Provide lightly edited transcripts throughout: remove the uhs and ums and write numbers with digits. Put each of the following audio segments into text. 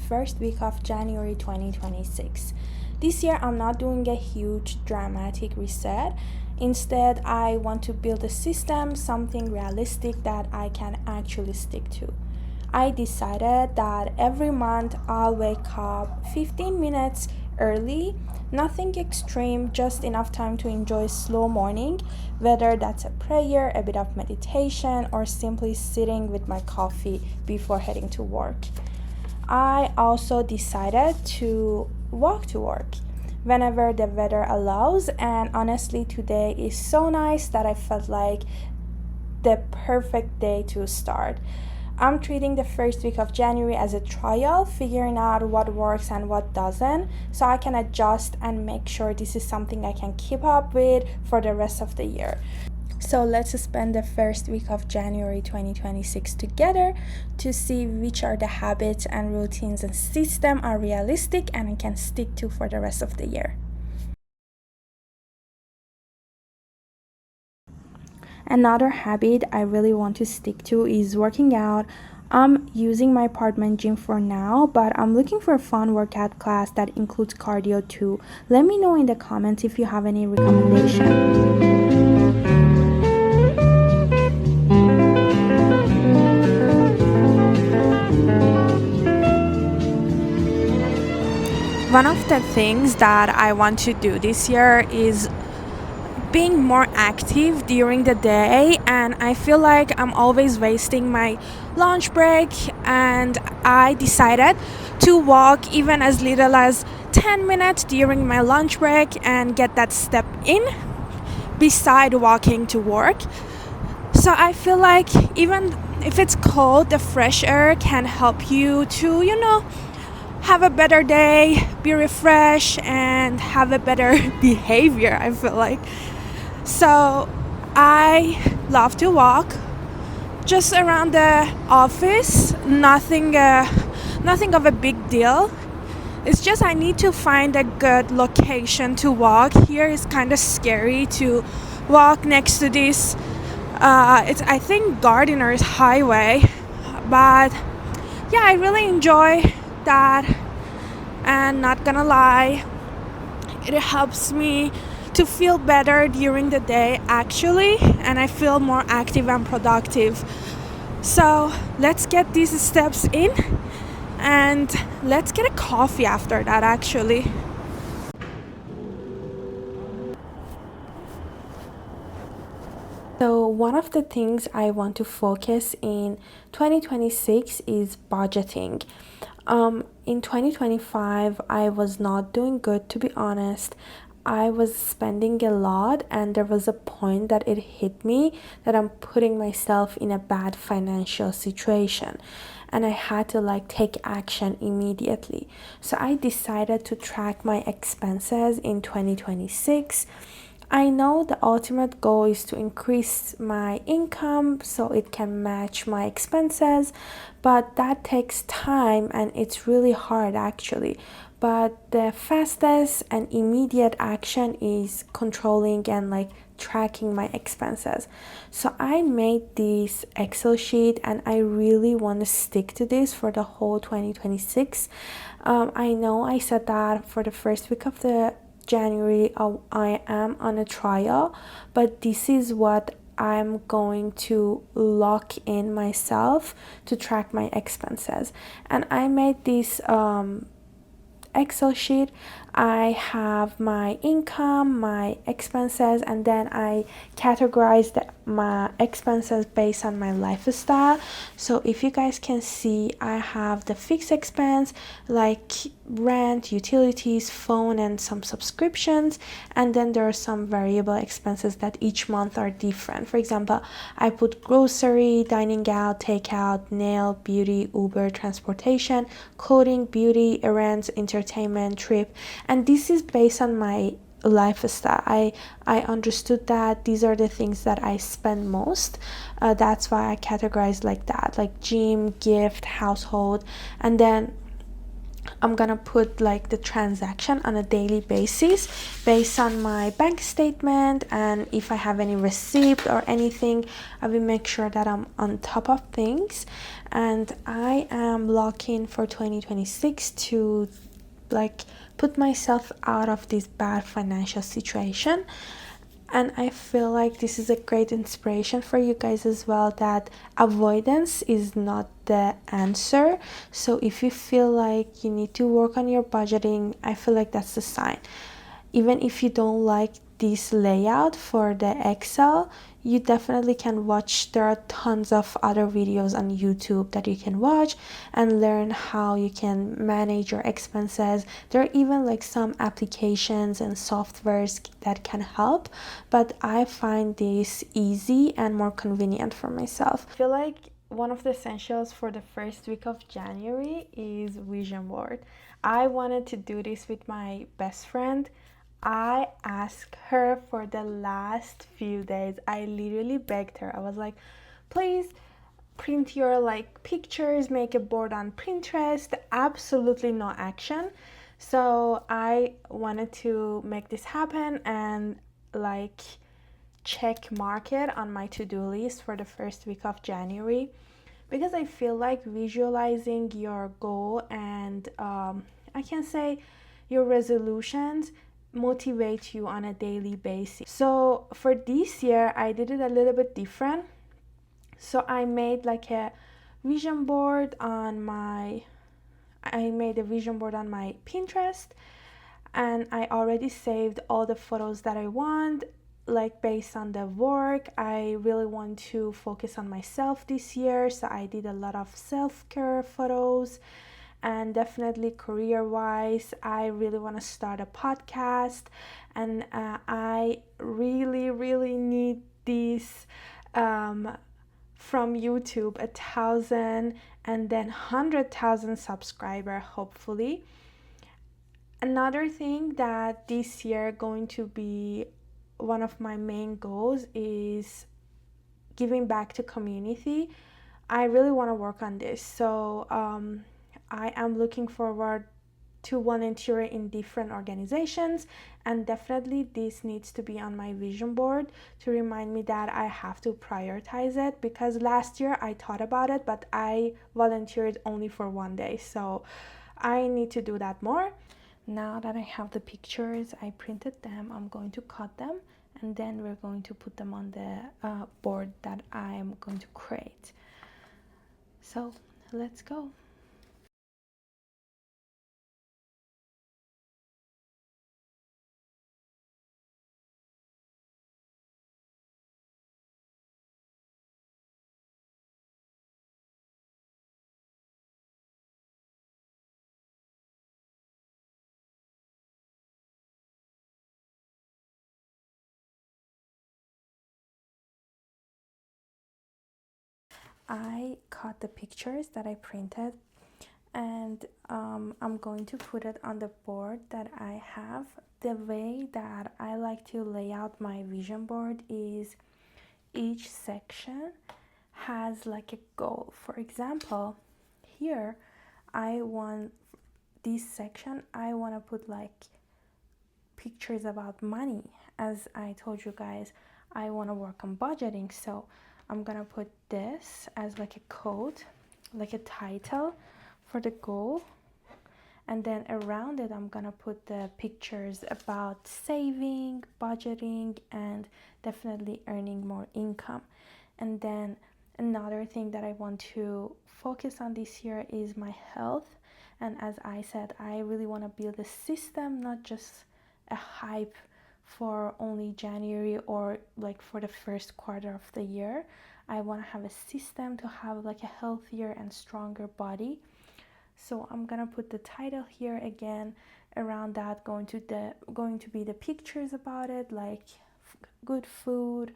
first week of January 2026. This year, I'm not doing a huge dramatic reset. Instead, I want to build a system, something realistic that I can actually stick to. I decided that every month I'll wake up 15 minutes early, nothing extreme, just enough time to enjoy a slow morning, whether that's a prayer, a bit of meditation, or simply sitting with my coffee before heading to work. I also decided to walk to work whenever the weather allows, and honestly, today is so nice that I felt like the perfect day to start. I'm treating the first week of January as a trial, figuring out what works and what doesn't, so I can adjust and make sure this is something I can keep up with for the rest of the year. So let's spend the first week of January 2026 together to see which are the habits and routines and system are realistic and I can stick to for the rest of the year. Another habit I really want to stick to is working out. I'm using my apartment gym for now, but I'm looking for a fun workout class that includes cardio too. Let me know in the comments if you have any recommendation. One of the things that I want to do this year is being more active during the day, and I feel like I'm always wasting my lunch break, and I decided to walk even as little as 10 minutes during my lunch break and get that step in beside walking to work. So I feel like even if it's cold, the fresh air can help you to, have a better day, be refreshed, and have a better behavior, I feel like. So I love to walk just around the office, nothing of a big deal. It's just I need to find a good location to walk. Here is kind of scary to walk next to this. It's I think Gardeners Highway, but yeah, I really enjoy that, and not gonna lie, it helps me to feel better during the day actually, and I feel more active and productive. So let's get these steps in, and let's get a coffee after that actually. So one of the things I want to focus in 2026 is budgeting. In 2025, I was not doing good, to be honest. I was spending a lot, and there was a point that it hit me that I'm putting myself in a bad financial situation, and I had to take action immediately. So I decided to track my expenses in 2026. I know the ultimate goal is to increase my income so it can match my expenses, but that takes time and it's really hard actually. But the fastest and immediate action is controlling and tracking my expenses. So I made this Excel sheet and I really want to stick to this for the whole 2026. I know I said that for the first week of the January I am on a trial, but this is what I'm going to lock in myself to track my expenses. And I made this Excel sheet. I have my income, my expenses, and then I categorized my expenses based on my lifestyle. So if you guys can see, I have the fixed expense like rent, utilities, phone, and some subscriptions, and then there are some variable expenses that each month are different. For example, I put grocery, dining out, takeout, nail, beauty, Uber, transportation, clothing, beauty, errands, entertainment, trip, and this is based on my lifestyle. I understood that these are the things that I spend most. That's why I categorize like that, like gym, gift, household, and then I'm gonna put like the transaction on a daily basis based on my bank statement, and if I have any receipt or anything, I will make sure that I'm on top of things. And I am looking for 2026 to like put myself out of this bad financial situation. And I feel like this is a great inspiration for you guys as well, that avoidance is not the answer. So if you feel like you need to work on your budgeting, I feel like that's the sign. Even if you don't like this layout for the Excel, you definitely can watch. There are tons of other videos on YouTube that you can watch and learn how you can manage your expenses. There are even like some applications and softwares that can help, but I find this easy and more convenient for myself. I feel like one of the essentials for the first week of January is vision board. I wanted to do this with my best friend. I asked her for the last few days. I literally begged her. I was like, please print your like pictures, make a board on Pinterest. Absolutely no action. So I wanted to make this happen and like check mark it on my to-do list for the first week of January, because I feel like visualizing your goal and I can say your resolutions motivate you on a daily basis. So for this year, I did it a little bit different. So I made like a vision board on my Pinterest, and I already saved all the photos that I want, like based on the work. I really want to focus on myself this year, so I did a lot of self-care photos. And definitely career wise, I really want to start a podcast, and I really need this from YouTube, 1,000 and then 100,000 subscriber hopefully. Another thing that this year going to be one of my main goals is giving back to community. I really want to work on this. So I am looking forward to volunteer in different organizations, and definitely this needs to be on my vision board to remind me that I have to prioritize it, because last year I thought about it, but I volunteered only for one day. So I need to do that more. Now that I have the pictures, I printed them, I'm going to cut them, and then we're going to put them on the board that I am going to create. So let's go. I cut the pictures that I printed, and I'm going to put it on the board that I have. The way that I like to lay out my vision board is each section has like a goal. For example, here I want this section, I want to put like pictures about money. As I told you guys, I want to work on budgeting, so I'm gonna put this as like a code, like a title for the goal, and then around it I'm gonna put the pictures about saving, budgeting, and definitely earning more income. And then another thing that I want to focus on this year is my health. And as I said, I really want to build a system, not just a hype for only January or like for the first quarter of the year. I want to have a system to have like a healthier and stronger body. So I'm gonna put the title here again. Around that going to be the pictures about it, like good food,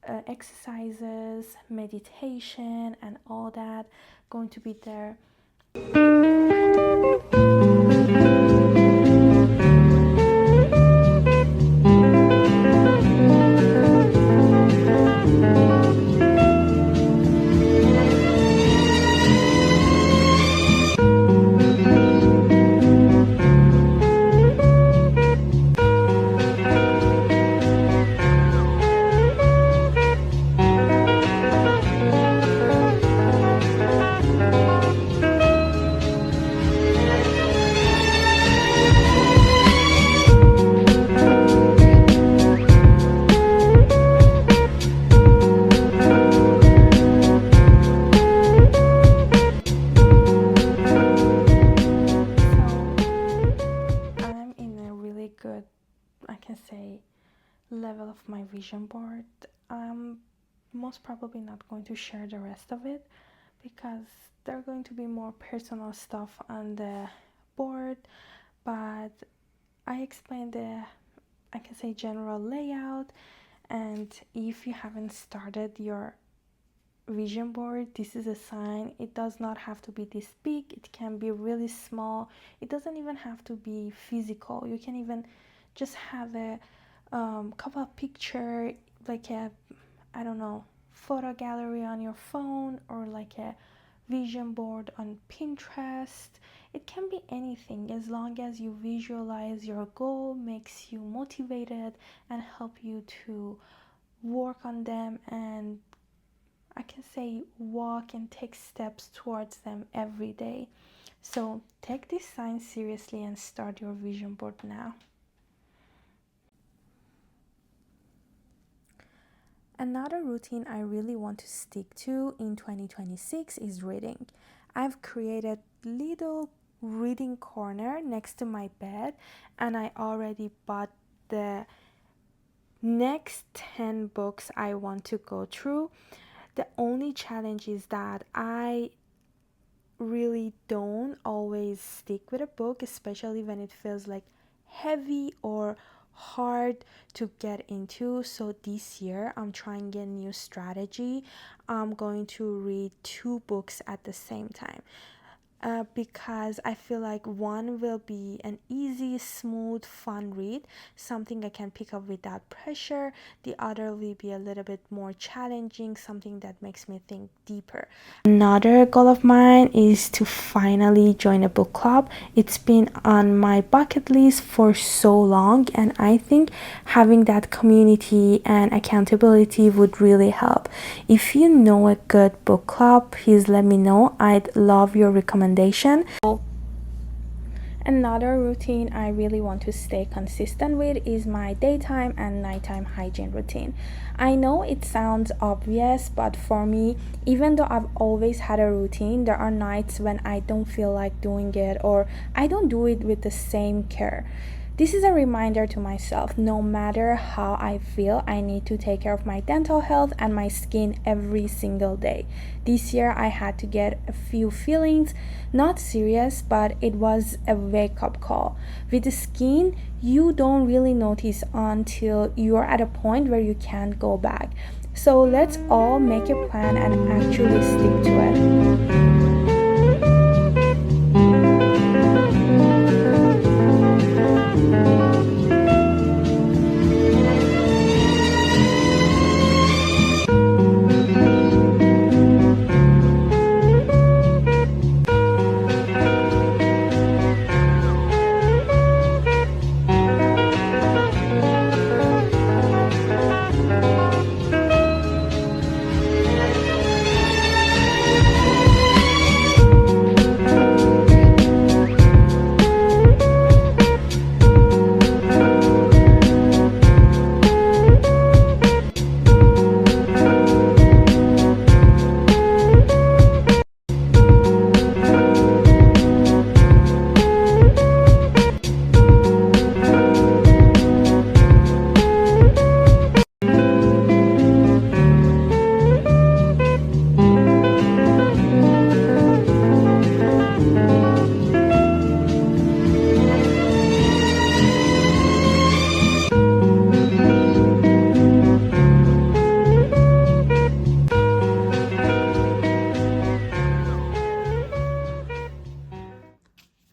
exercises, meditation, and all that going to be there. level of my vision board. I'm most probably not going to share the rest of it because there are going to be more personal stuff on the board, but I explained the, I can say, general layout. And if you haven't started your vision board, this is a sign. It does not have to be this big, it can be really small. It doesn't even have to be physical. You can even just have a couple of picture, like a, I don't know, photo gallery on your phone, or like a vision board on Pinterest. It can be anything as long as you visualize your goal, makes you motivated and help you to work on them, and I can say walk and take steps towards them every day. So take this sign seriously and start your vision board now. Another routine I really want to stick to in 2026 is reading. I've created little reading corner next to my bed, and I already bought the next 10 books I want to go through. The only challenge is that I really don't always stick with a book, especially when it feels like heavy or hard to get into. So this year I'm trying a new strategy. I'm going to read two books at the same time. Because I feel like one will be an easy, smooth, fun read, something I can pick up without pressure. The other will be a little bit more challenging, something that makes me think deeper. Another goal of mine is to finally join a book club. It's been on my bucket list for so long, and I think having that community and accountability would really help. If you know a good book club, please let me know. I'd love your recommendation. Another routine I really want to stay consistent with is my daytime and nighttime hygiene routine. I know it sounds obvious, but for me, even though I've always had a routine, there are nights when I don't feel like doing it, or I don't do it with the same care. This is a reminder to myself, no matter how I feel, I need to take care of my dental health and my skin every single day. This year I had to get a few fillings, not serious, but it was a wake up call. With the skin, you don't really notice until you're at a point where you can't go back. So let's all make a plan and actually stick to it.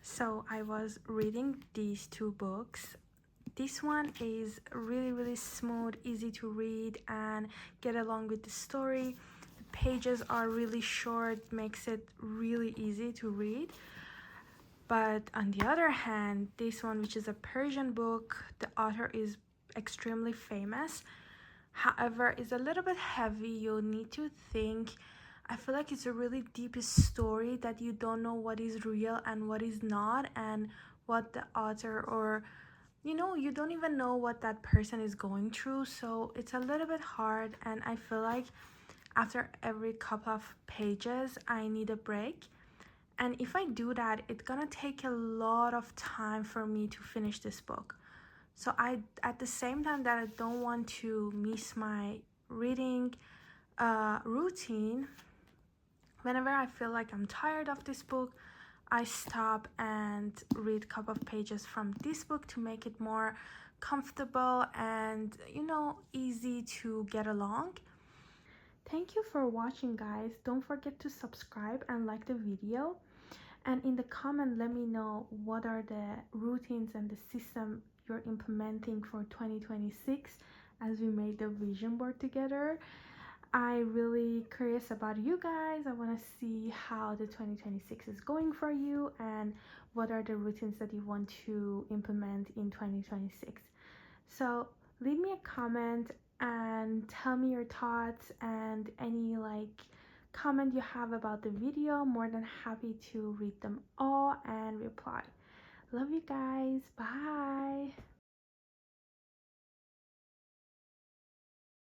So I was reading these two books. This one is really smooth, easy to read and get along with the story. The pages are really short, makes it really easy to read. But on the other hand, this one, which is a Persian book, the author is extremely famous. However, it's a little bit heavy. You need to think. I feel like it's a really deep story that you don't know what is real and what is not, and what the author, or you don't even know what that person is going through. So it's a little bit hard, and I feel like after every couple of pages I need a break. And if I do that, it's gonna take a lot of time for me to finish this book. So I, at the same time that I don't want to miss my reading routine, whenever I feel like I'm tired of this book, I stop and read a couple of pages from this book to make it more comfortable and, easy to get along. Thank you for watching, guys. Don't forget to subscribe and like the video. And in the comment, let me know what are the routines and the system you're implementing for 2026 as we made the vision board together. I really curious about you guys. I want to see how the 2026 is going for you and what are the routines that you want to implement in 2026. So leave me a comment and tell me your thoughts and any comment you have about the video. More than happy to read them all and reply. Love you guys. Bye.